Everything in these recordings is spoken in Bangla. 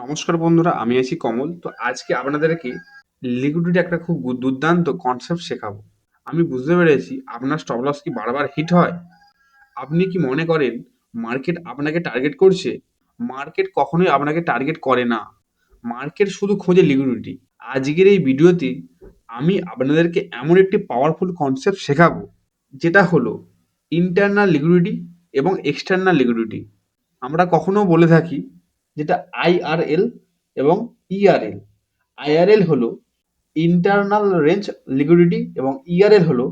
নমস্কার বন্ধুরা, আমি আছি কমল। তো আজকে আপনাদেরকে লিকুইডিটি একটা খুব দুর্দান্ত কনসেপ্ট শেখাবো। আমি বুঝতে পেরেছি আপনার স্টপ লস কি বারবার হিট হয়। আপনি কি মনে করেন মার্কেট আপনাকে টার্গেট করছে? মার্কেট কখনোই আপনাকে টার্গেট করে না। মার্কেট শুধু খোঁজে লিকুইডিটি। আজকের এই ভিডিওতে আমি আপনাদেরকে এমন একটি পাওয়ারফুল কনসেপ্ট শেখাবো, যেটা হলো ইন্টারনাল লিকুইডিটি এবং এক্সটার্নাল লিকুইডিটি। আমরা কখনো বলে থাকি যেটা আইআরএল এবং ইআরএল। আইআরএল হলো ইন্টারনাল রেঞ্জ লিকুইডিটি এবং ইআরএল হলো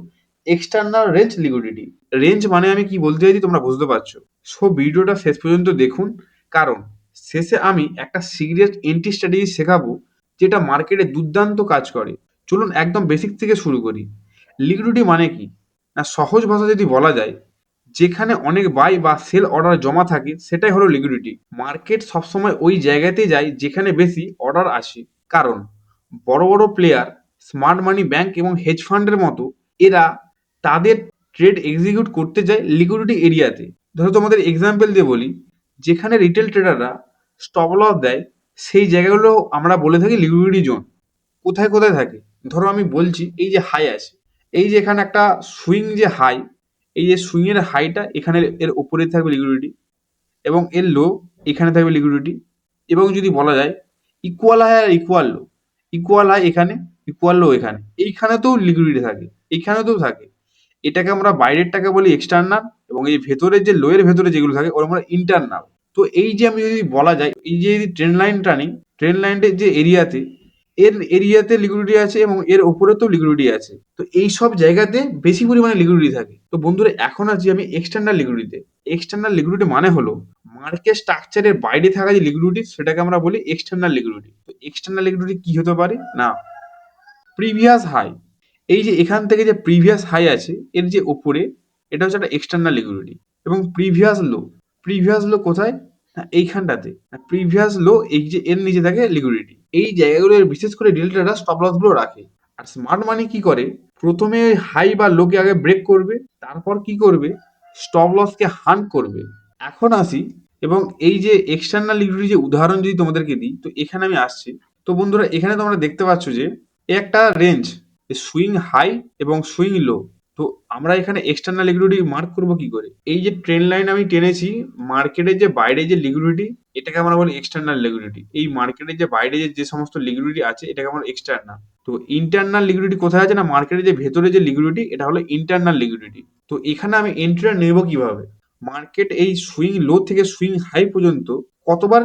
এক্সটার্নাল রেঞ্জ লিকুইডিটি। রেঞ্জ মানে আমি কি বলতে চাইছি তোমরা বুঝতে পারছো। সো ভিডিওটা শেষ পর্যন্ত দেখুন, কারণ শেষে আমি একটা সিরিয়াস এন্ট্রি স্ট্র্যাটেজি শেখাবো, যেটা মার্কেটে দুর্দান্ত কাজ করে। চলুন একদম বেসিক থেকে শুরু করি। লিকুইডিটি মানে কি? না, সহজ ভাষা যদি বলা যায়, যেখানে অনেক বাই বা সেল অর্ডার জমা থাকে সেটাই হলো লিকুইডিটি। মার্কেট সবসময় ওই জায়গাতেই যায় যেখানে বেশি অর্ডার আসে। কারণ বড় বড় প্লেয়ার, স্মার্ট মানি ব্যাংক এবং হেজ ফান্ডের মতো, এরা তাদের ট্রেড এক্সিকিউট করতে যায় লিকুইডিটি এরিয়াতে। ধরো তোমাদের এক্সাম্পল দিয়ে বলি, যেখানে রিটেল ট্রেডাররা স্টপ লস দেয় সেই জায়গাগুলো আমরা বলে থাকি লিকুইডিটি জোন। কোথায় কোথায় থাকে? ধরো আমি বলছি, এই যে হাই আছে, এই যে এখানে একটা সুইং যে হাই, এই যে সুইং এর হাইটা এখানে এর উপরে থাকবে লিকুইডিটি, এবং এর লো এখানে থাকবে লিকুইডিটি। এবং যদি বলা যায় ইকুয়াল হাই আর ইকুয়াল লো, ইকুয়াল হাই এখানে, ইকুয়াল লো এখানে, এইখানেতেও লিকুইডিটি থাকে, এইখানেতেও থাকে। এটাকে আমরা বাইরেরটাকে বলি এক্সটার্নাল, এবং এই ভেতরের যে লোয়ের ভেতরে যেগুলো থাকে ওরা আমরা ইন্টারনাল। তো এই যে আমি যদি বলা যায়, এই যে যদি ট্রেন লাইন টানি, ট্রেন লাইনের যে এরিয়াতে, এর এরিয়াতে লিকুইডিটি আছে এবং এর ওপরেতেও লিকুইডিটি আছে। তো এই সব জায়গাতে বেশি পরিমাণে লিকুইডিটি থাকে। তো বন্ধুরা, এখন আছি আমি এক্সটার্নাল লিকুইডিটিতে। এক্সটার্নাল লিকুইডিটি মানে হলো মার্কেট স্ট্রাকচারের বাইরে থাকা যে লিকুইডিটি, সেটাকে আমরা বলি এক্সটার্নাল লিকুইডিটি। তো এক্সটার্নাল লিকুইডিটি কি হতে পারে? না, প্রিভিয়াস হাই, এই যে এখান থেকে যে প্রিভিয়াস হাই আছে এর যে উপরে, এটা হচ্ছে একটা এক্সটার্নাল লিকুইডিটি। এবং প্রিভিয়াস লো, প্রিভিয়াস লো কোথায়? না, এইখানটাতে। প্রিভিয়াস লো এই যে এর নিচে থাকে লিকুইডিটি। এই জায়গাগুলো বিশেষ করে ডিলটাররা স্টপ লস গুলো রাখে। আর স্মার্ট মানি কি করে? প্রথমে হাই বা লোকে আগে ব্রেক করবে, তারপর কি করবে? স্টপ লসকে হান্ট করবে। এখন আসি, এবং এই যে এক্সটার্নাল লিকুইডিটি যে উদাহরণ যদি তোমাদেরকে দিই, তো এখানে আমি আসছি। তো বন্ধুরা, এখানে তোমরা দেখতে পাচ্ছ যে একটা রেঞ্জ, সুইং হাই এবং সুইং লো। তো আমরা এখানে এক্সটার্নাল লিকুইডিটি মার্ক করবো কি করে? এই যে ট্রেন লাইন আমি টেনেছি, মার্কেটের যে বাইরে যে লিকুইডিটি, এটাকে আমরা বলি এক্সটার্নাল লিকুইডিটি। এই মার্কেটের যে বাইরে যে সমস্ত লিকুইডিটি আছে, এটাকে আমরা এক্সটার্নাল। তো ইন্টারনাল লিকুইডিটি কোথায় আছে? না, মার্কেটের যে ভেতরে যে লিকুইডিটি, এটা হলো ইন্টারনাল লিকুইডিটি। তো এখানে আমি এন্ট্রিটা নেব কিভাবে? মার্কেট এই সুইং লো থেকে সুইং হাই পর্যন্ত কতবার,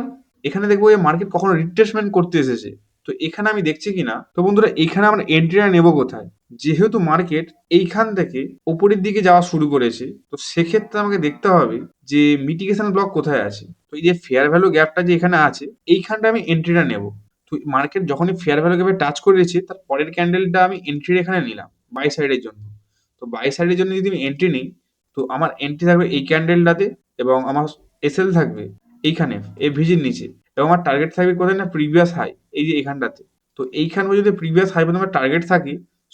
এখানে দেখবো যে মার্কেট কখনো রিট্রেসমেন্ট করতে এসেছে। তো এখানে আমি দেখছি কিনা। তো বন্ধুরা, এখানে আমরা এন্ট্রিটা নেব কোথায়? যেহেতু মার্কেট এইখান থেকে উপরের দিকে যাওয়া শুরু করেছে, তো সেক্ষেত্রে আমাকে দেখতে হবে যে মিটিগেশন ব্লক কোথায় আছে। তো এই যে ফেয়ার ভ্যালু গ্যাপটা যে এখানে আছে, এইখানটা আমি এন্ট্রিটা নেব। তো মার্কেট যখনই ফেয়ার ভ্যালু গ্যাপে টাচ করেছে, তার পরের ক্যান্ডেলটা আমি এন্ট্রি এখানে নিলাম বাই সাইডের জন্য। তো বাই সাইডের জন্য যদি আমি এন্ট্রি নিই, তো আমার এন্ট্রি থাকবে এই ক্যান্ডেলটাতে, এবং আমার এসএল থাকবে এইখানে এই ভিজির নিচে, এবং আমার টার্গেট থাকবে কোথায়? না, প্রিভিয়াস হাই, এই যে এখানটাতে। তো এইখান যদি প্রিভিয়াস হাই পর্যন্ত আমার টার্গেট থাকে,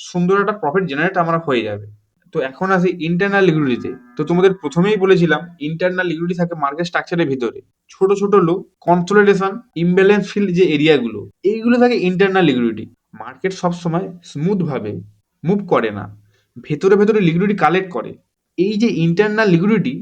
সুন্দর একটা প্রফিট জেনারেট আমার হয়ে যাবে। তো এখন আসি ইন্টারনাল লিকুইডিটিতে। তো তোমাদের প্রথমেই বলেছিলাম ইন্টারনাল লিকুইডিটি থাকে মার্কেট স্ট্রাকচারের ভিতরে। ছোট ছোট লো, কনসোলিডেশন, ইমব্যালেন্স ফিল যে এরিয়াগুলো, এইগুলো থাকে ইন্টারনাল লিকুইডিটি। মার্কেট সবসময় স্মুথ ভাবে মুভ করে না, ভেতরে ভেতরে লিকুইডিটি কালেক্ট করে। এই যে ইন্টারনাল লিকুইডিটি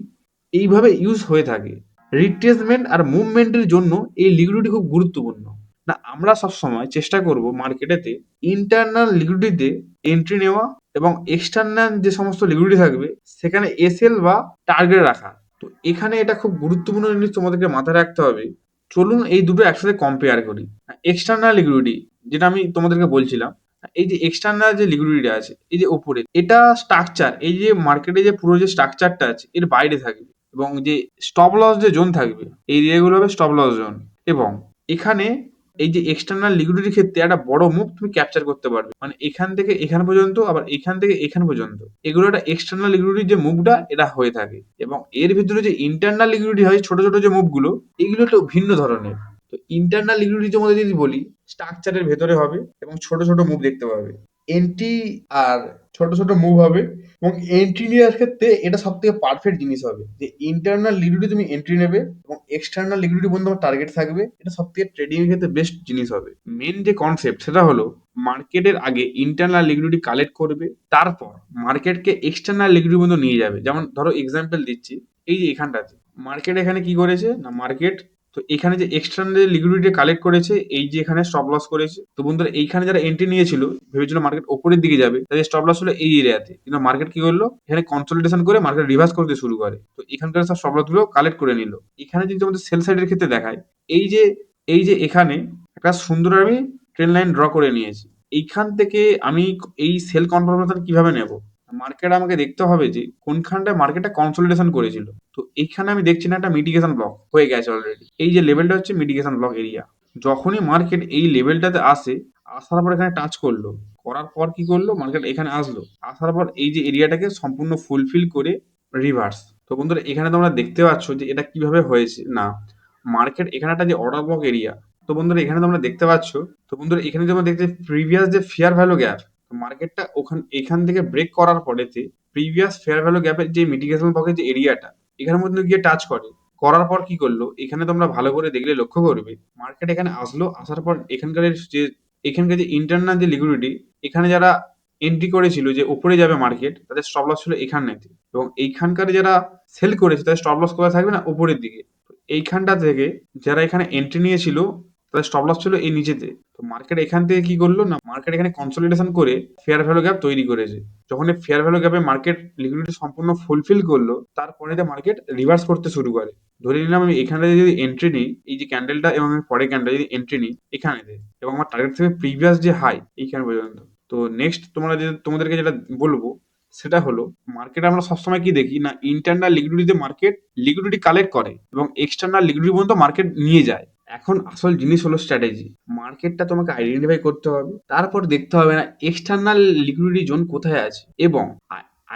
এইভাবে ইউজ হয়ে থাকে। রিট্রেসমেন্ট আর মুভমেন্টের জন্য এই লিকুইডিটি খুব গুরুত্বপূর্ণ। না, আমরা সবসময় চেষ্টা করব মার্কেটেতে ইন্টারনাল লিকুইডিটিতে এন্ট্রি নেওয়া, এবং এক্সটার্নাল যে সমস্ত লিকুইডিটি থাকবে সেখানে এসএল বা টার্গেট রাখা। তো এখানে এটা খুব গুরুত্বপূর্ণ জিনিস তোমাদেরকে মাথায় রাখতে হবে। চলুন এই দুটো একসাথে কম্পেয়ার করি। এক্সটার্নাল লিকুইডিটি, যেটা আমি তোমাদেরকে বলছিলাম, এই যে এক্সটার্নাল যে লিকুইডিটি আছে এই যে ওপরে, এটা স্ট্রাকচার, এই যে মার্কেটে যে পুরো যে স্ট্রাকচারটা আছে এর বাইরে থাকবে, এবং যে স্টপ লস যে জোন থাকবে, এই এরিয়াগুলো হবে স্টপ লস জোন। এবং এখানে এই যে এক্সটার্নাল লিকুইডিটির ক্ষেত্রে একটা বড় মুভ তুমি ক্যাপচার করতে পারবে, মানে এখান থেকে এখান পর্যন্ত, আবার এখান থেকে এখান পর্যন্ত, এগুলো একটা এক্সটার্নাল লিকুইডিটির যে মুভটা এটা হয়ে থাকে। এবং এর ভিতরে যে ইন্টারনাল লিকুইডিটি হয়, ছোট ছোট যে মুভগুলো, এগুলো একটু ভিন্ন ধরনের। তো ইন্টারনাল লিকুইডিটির মধ্যে যদি বলি, স্ট্রাকচারের ভেতরে হবে এবং ছোট ছোট মুভ দেখতে পাবে। এন্ট্রি আর ছোট ছোট মুভ হবে, এবং এন্ট্রি নেওয়ার ক্ষেত্রে এটা সব থেকে পারফেক্ট জিনিস হবে যে ইন্টারনাল লিকুইডিটি তুমি এন্ট্রি নেবে এবং এক্সটার্নাল লিকুইডিটি পর্যন্ত তোমার টার্গেট থাকবে। এটা সব থেকে ট্রেডিং এর ক্ষেত্রে বেস্ট জিনিস হবে। মেন যে কনসেপ্ট সেটা হলো মার্কেটের আগে ইন্টারনাল লিকুইডিটি কালেক্ট করবে, তারপর মার্কেটকে এক্সটার্নাল লিকুইডিটি পর্যন্ত নিয়ে যাবে। যেমন ধরো এক্সাম্পল দিচ্ছি, এই যে এখানটাতে মার্কেট এখানে কি করেছে না, মার্কেট তো এখানে যে এক্সটার্নাল লিকুইডিটি কালেক্ট করেছে, এই যে এখানে স্টপ লস করেছে। তো বন্ধুরা এইখানে যারা এন্ট্রি নিয়েছিল, ভেবেছিল মার্কেট ওপরের দিকে যাবে, তাদের স্টপ লস হলো এই এরিয়াতে, কিন্তু মার্কেট কি করলো, এখানে কনসলিডেশন করে মার্কেট রিভার্স করতে শুরু করে। তো এখানকার সব স্টপ লস গুলো কালেক্ট করে নিল। এখানে যদি আমাদের সেল সাইডের ক্ষেত্রে দেখায়, এই যে এই যে এখানে একটা সুন্দর আমি ট্রেন লাইন ড্র করে নিয়েছি। এইখান থেকে আমি এই সেল কনফার্মেশন কিভাবে নেব, মার্কেট আমাকে দেখতে হবে যে কোনখানটায় মার্কেটটা কনসলিডেশন করেছিল। তো এইখানে আমি দেখছি না একটা মিটিগেশন ব্লক হয়ে গেছে অলরেডি। এই যে লেভেলটা হচ্ছে মিটিগেশন ব্লক এরিয়া। যখনই মার্কেট এই লেভেলটাতে আসে, আসার পর এখানে টাচ করলো, করার পর কি করলো, মার্কেট এখানে আসলো, আসার পর এই যে এরিয়াটাকে সম্পূর্ণ ফুলফিল করে রিভার্স। তো বন্ধুরা এখানে তোমরা দেখতে পাচ্ছ যে এটা কিভাবে হয়েছে না, মার্কেট এখানে একটা যে অর্ডার ব্লক এরিয়া। তো বন্ধুরা এখানে তোমরা দেখতে পাচ্ছ, তো বন্ধুরা এখানে যেমন দেখতে প্রিভিয়াস যে ফেয়ার ভ্যালু গ্যাপ, মার্কেটটা এখান থেকে ব্রেক করার পরেতে প্রিভিয়াস ফেয়ার ভ্যালু গ্যাপের যে মিটিগেশন ব্লকের যে এরিয়াটা, এখানের মধ্যে গিয়ে টাচ করে, করার পর কি করলো, এখানে তোমরা ভালো করে দেখলে লক্ষ্য করবে, মার্কেট এখানে আসলো, আসার পর এখানকার যে ইন্টারনাল যে লিকুইডিটি, এখানে যারা এন্ট্রি করেছিল যে উপরে যাবে মার্কেট, তাদের স্টপ লস ছিল এখানেতে, এবং এইখানকার যারা সেল করেছে তাদের স্টপ লস কোথায় থাকবে না, উপরের দিকে। তো এইখানটা থেকে যারা এখানে এন্ট্রি নিয়েছিল তাদের স্টপ লস ছিল এই নিচেতে। তো মার্কেট এখান থেকে কি করলো না, মার্কেট এখানে কনসলিডেশন করে ফেয়ার ভ্যালু গ্যাপ তৈরি করেছে। যখন এই ফেয়ার ভ্যালু গ্যাপে মার্কেট লিকুইডিটি সম্পূর্ণ ফুলফিল করলো, তারপরে মার্কেট রিভার্স করতে শুরু করে। ধরে নিলাম আমি এখানে যদি এন্ট্রি নিই, এই যে ক্যান্ডেলটা এবং আমি পরের ক্যান্ডেল যদি এন্ট্রি নিই এখানেতে, এবং আমার টার্গেট থেকে প্রিভিয়াস যে হাই এইখানে পর্যন্ত। তো নেক্সট তোমাদেরকে যেটা বলবো সেটা হলো, মার্কেট আমরা সবসময় কি দেখি না, ইন্টারনাল লিকুইডিটিতে মার্কেট লিকুইডিটি কালেক্ট করে এবং এক্সটার্নাল লিকুইডিটি পর্যন্ত মার্কেট নিয়ে যায়। এখন আসল জিনিস হলো স্ট্র্যাটেজি। মার্কেটটা তোমাকে আইডেন্টিফাই করতে হবে, তারপর দেখতে হবে না এক্সটার্নাল লিকুইডিটি জোন কোথায় আছে, এবং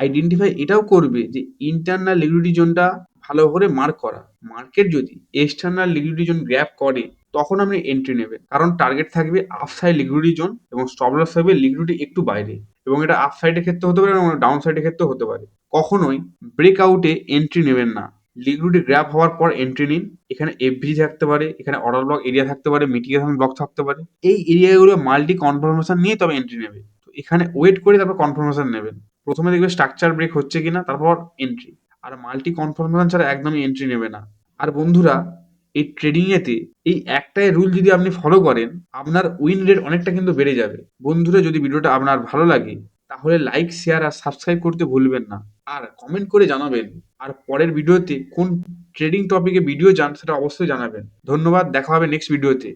আইডেন্টিফাই এটাও করবে যে ইন্টারনাল লিকুইডিটি জোনটা ভালো করে মার্ক করা। মার্কেট যদি এক্সটার্নাল লিকুইডিটি জোন গ্র্যাব করে, তখন আপনি এন্ট্রি নেবেন, কারণ টার্গেট থাকবে আপসাইড লিকুইডিটি জোন এবং স্টপ লস থাকবে লিকুইডিটি একটু বাইরে। এবং এটা আপ সাইডের ক্ষেত্রে হতে পারে এবং ডাউন সাইডের ক্ষেত্রে হতে পারে। কখনোই ব্রেকআউটে এন্ট্রি নেবেন না, লিকুইডিটি গ্র্যাব হওয়ার পর এন্ট্রি নিন। এখানে এফভি থাকতে পারে, এখানে অর্ডার ব্লক এরিয়া থাকতে পারে, মিটিগেশন ব্লক থাকতে পারে। এই এরিয়াগুলো মাল্টি কনফার্মেশন নিয়ে তবে এন্ট্রি নেবে। তো এখানে ওয়েট করে তারপর কনফার্মেশন নেবেন। প্রথমে দেখবে স্ট্রাকচার ব্রেক হচ্ছে কিনা, তারপর এন্ট্রি। আর মাল্টি কনফার্মেশন ছাড়া একদমই এন্ট্রি নেবে না। আর বন্ধুরা এই ট্রেডিং এতে এই একটাই রুল যদি আপনি ফলো করেন, আপনার উইন রেট অনেকটা কিন্তু বেড়ে যাবে। বন্ধুরা যদি ভিডিওটা আপনার ভালো লাগে, তাহলে লাইক শেয়ার আর সাবস্ক্রাইব করতে ভুলবেন না, আর কমেন্ট করে জানাবেন। আর পরের ভিডিওতে কোন ট্রেডিং টপিকে ভিডিও চান সেটা অবশ্যই জানাবেন। ধন্যবাদ, দেখা হবে নেক্সট ভিডিওতে।